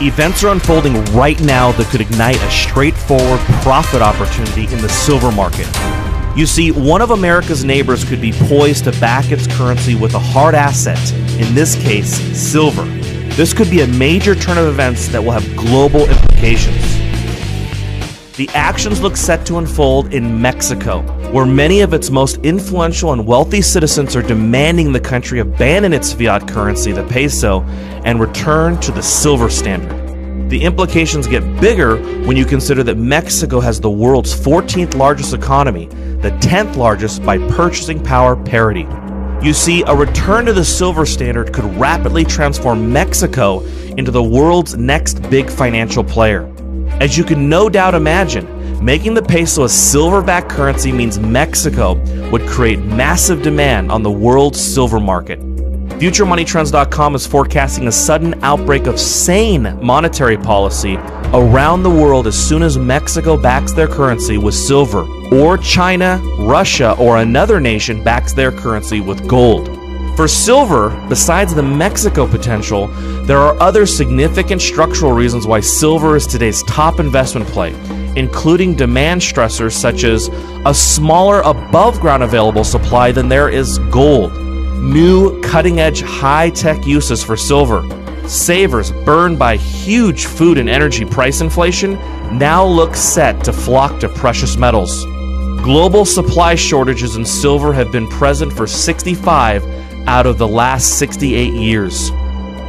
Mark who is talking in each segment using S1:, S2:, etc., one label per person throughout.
S1: Events are unfolding right now that could ignite a straightforward profit opportunity in the silver market. You see, one of America's neighbors could be poised to back its currency with a hard asset, in this case, silver. This could be a major turn of events that will have global implications. The actions look set to unfold in Mexico, where many of its most influential and wealthy citizens are demanding the country abandon its fiat currency, the peso, and return to the silver standard. The implications get bigger when you consider that Mexico has the world's 14th largest economy, the 10th largest by purchasing power parity. You see, a return to the silver standard could rapidly transform Mexico into the world's next big financial player. As you can no doubt imagine, making the peso a silver-backed currency means Mexico would create massive demand on the world's silver market. FutureMoneyTrends.com is forecasting a sudden outbreak of sane monetary policy around the world as soon as Mexico backs their currency with silver, or China, Russia, or another nation backs their currency with gold. For silver, besides the Mexico potential, there are other significant structural reasons why silver is today's top investment play, including demand stressors such as a smaller above-ground available supply than there is gold, new cutting-edge high-tech uses for silver, savers burned by huge food and energy price inflation now look set to flock to precious metals. Global supply shortages in silver have been present for 65 out of the last 68 years.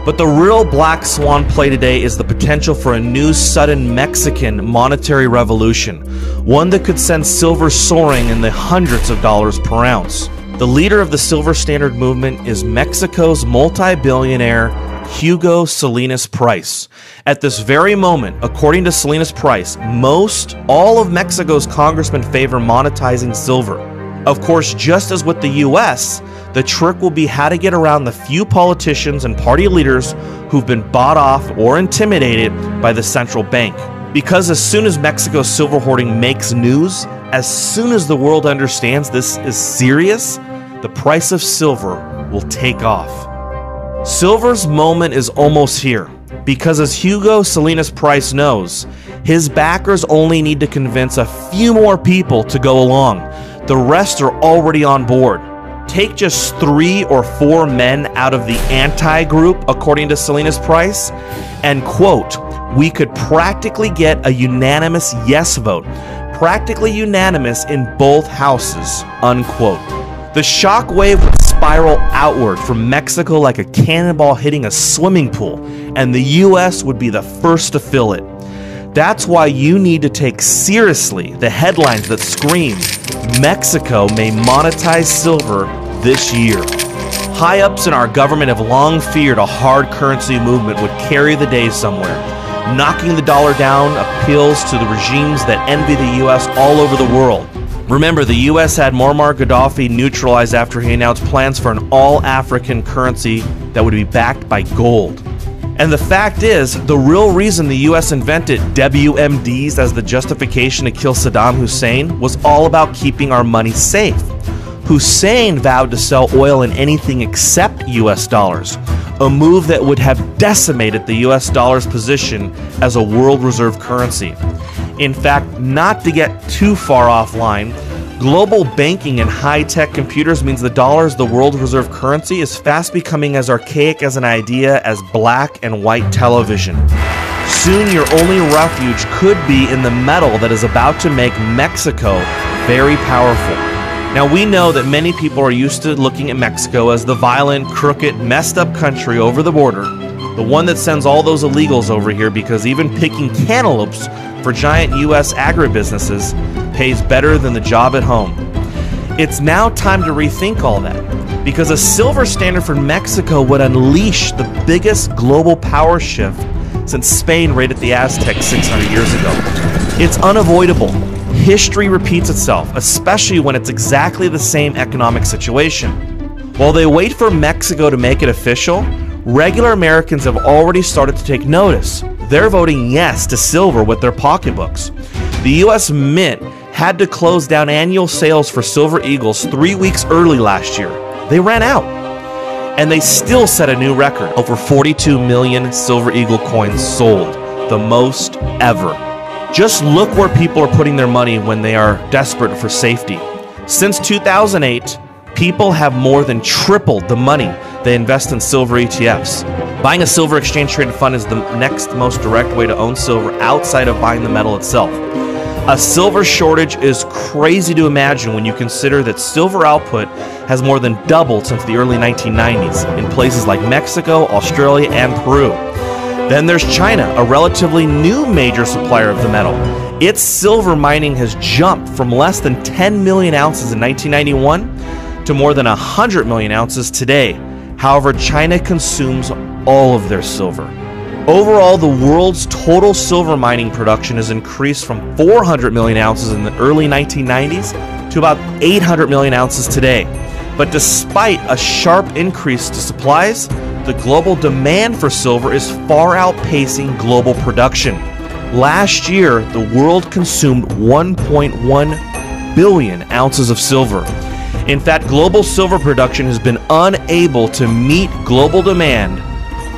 S1: But the real black swan play today is the potential for a new sudden Mexican monetary revolution, one that could send silver soaring in the hundreds of dollars per ounce. The leader of the silver standard movement is Mexico's multi-billionaire Hugo Salinas Price. At this very moment, according to Salinas Price, all of Mexico's congressmen favor monetizing silver. Of course, just as with the US, the trick will be how to get around the few politicians and party leaders who've been bought off or intimidated by the central bank. Because as soon as Mexico's silver hoarding makes news, as soon as the world understands this is serious, the price of silver will take off. Silver's moment is almost here, because as Hugo Salinas Price knows, his backers only need to convince a few more people to go along. The rest are already on board. Take just 3 or 4 men out of the anti-group, according to Salinas Price, and quote, "We could practically get a unanimous yes vote, practically unanimous in both houses," unquote. The shock wave would spiral outward from Mexico like a cannonball hitting a swimming pool, and the US would be the first to fill it. That's why you need to take seriously the headlines that scream, "Mexico may monetize silver this year." High-ups in our government have long feared a hard currency movement would carry the day somewhere. Knocking the dollar down appeals to the regimes that envy the US all over the world. Remember, the US had Muammar Gaddafi neutralized after he announced plans for an all-African currency that would be backed by gold. And the fact is, the real reason the US invented WMDs as the justification to kill Saddam Hussein was all about keeping our money safe. Hussein vowed to sell oil in anything except US dollars, a move that would have decimated the US dollar's position as a world reserve currency. In fact, not to get too far offline, global banking and high-tech computers means the dollar as the world reserve currency is fast becoming as archaic as an idea as black and white television. Soon your only refuge could be in the metal that is about to make Mexico very powerful. Now we know that many people are used to looking at Mexico as the violent, crooked, messed up country over the border, the one that sends all those illegals over here because even picking cantaloupes for giant US agribusinesses pays better than the job at home. It's now time to rethink all that, because a silver standard for Mexico would unleash the biggest global power shift since Spain raided the Aztecs 600 years ago. It's unavoidable. History repeats itself, especially when it's exactly the same economic situation. While they wait for Mexico to make it official, regular Americans have already started to take notice. They're voting yes to silver with their pocketbooks. The US Mint had to close down annual sales for Silver Eagles 3 weeks early last year. They ran out. and they still set a new record. Over 42 million Silver Eagle coins sold, the most ever. Just look where people are putting their money when they are desperate for safety. Since 2008, people have more than tripled the money they invest in silver ETFs. Buying a silver exchange traded fund is the next most direct way to own silver outside of buying the metal itself. A silver shortage is crazy to imagine when you consider that silver output has more than doubled since the early 1990s in places like Mexico, Australia, and Peru. Then there's China, a relatively new major supplier of the metal. Its silver mining has jumped from less than 10 million ounces in 1991 to more than 100 million ounces today. However, China consumes all of their silver. Overall, the world's total silver mining production has increased from 400 million ounces in the early 1990s to about 800 million ounces today. But despite a sharp increase to supplies, the global demand for silver is far outpacing global production. Last year, the world consumed 1.1 billion ounces of silver. In fact, global silver production has been unable to meet global demand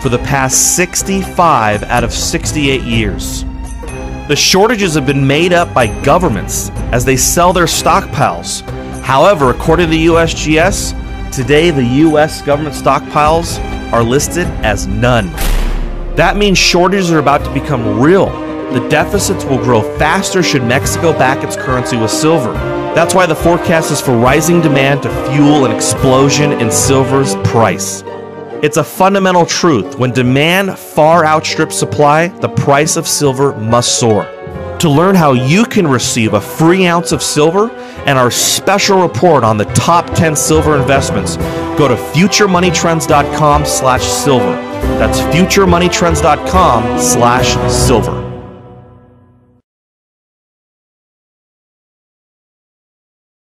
S1: for the past 65 out of 68 years. The shortages have been made up by governments as they sell their stockpiles. However, according to the USGS, today the US government stockpiles are listed as none. That means shortages are about to become real. The deficits will grow faster should Mexico back its currency with silver. That's why the forecast is for rising demand to fuel an explosion in silver's price. It's a fundamental truth. When demand far outstrips supply, the price of silver must soar. To learn how you can receive a free ounce of silver and our special report on the top 10 silver investments, go to futuremoneytrends.com/silver. That's futuremoneytrends.com/silver.